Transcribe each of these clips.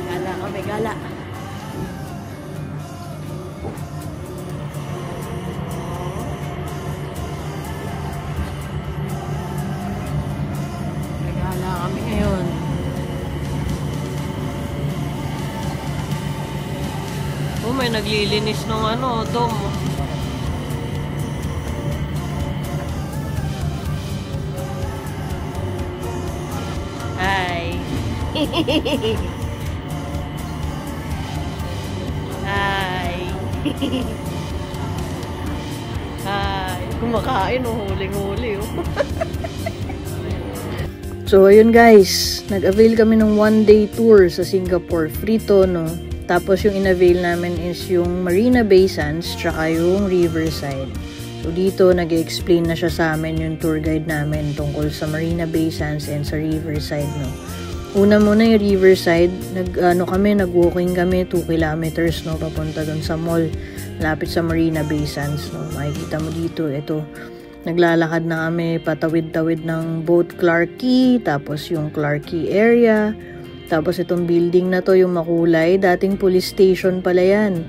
Gala kami, gala. Gala kami ngayon. Oh, may naglilinis ng ano, dom. Hi. Hi. Hi. Kumakain, oh, huling-huli, oh. So, ayun guys, nag-avail kami ng one-day tour sa Singapore. Free to, no? Tapos, yung in-avail namin is yung Marina Bay Sands, tsaka yung Riverside. So, dito, nag-explain na siya sa amin yung tour guide namin tungkol sa Marina Bay Sands and sa Riverside, no? Una muna yung Riverside, nag-walking kami, 2 kilometers, no? Papunta dun sa mall, lapit sa Marina Bay Sands, no? Makikita mo dito, ito. Naglalakad na kami patawid-tawid ng boat Clarke Quay, tapos yung Clarke Quay area, tapos itong building na to, yung makulay, dating police station pala yan.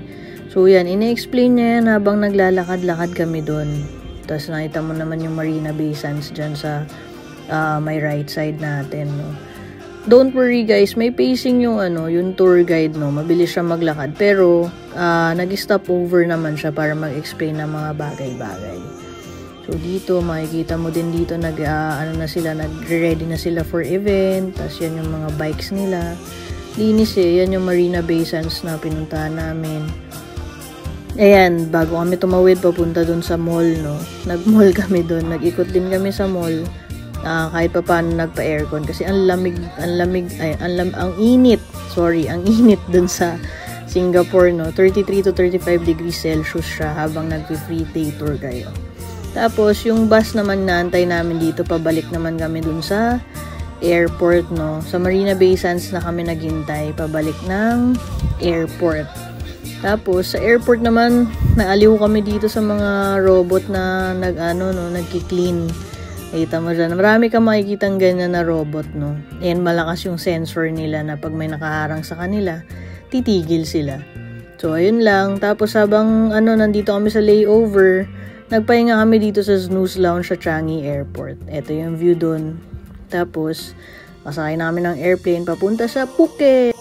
So yan, ine-explain niya yan habang naglalakad-lakad kami doon. Tapos nakita mo naman yung Marina Bay Sands dyan sa may right side natin, no? Don't worry guys, may pacing yung yung tour guide, no? Mabilis siya maglakad, pero nag-stop over naman siya para mag-explain ng mga bagay-bagay. So dito, makikita mo din dito, nagre-ready na sila for event. Tapos yan yung mga bikes nila. Linis yan yung Marina Bay Sands na pinuntahan namin. Ayan, bago kami tumawid papunta dun sa mall, no? Nag-mall kami dun, nag-ikot din kami sa mall. Kahit pa paano nagpa-aircon kasi ang init dun sa Singapore, no? 33 to 35 degrees Celsius siya habang nag-free day tour kayo. Tapos, yung bus naman naantay namin dito, pabalik naman kami dun sa airport, no? Sa Marina Bay Sands na kami naghintay, pabalik ng airport. Tapos, sa airport naman, naaliw kami dito sa mga robot na nagki-clean. Kita mo dyan, marami kang makikitang ganyan na robot, no? And malakas yung sensor nila na pag may nakaharang sa kanila, titigil sila. So, ayun lang. Tapos, habang nandito kami sa layover, nagpahinga kami dito sa Snooze Lounge sa Changi Airport. Ito yung view doon. Tapos, masakay namin ng airplane papunta sa Phuket.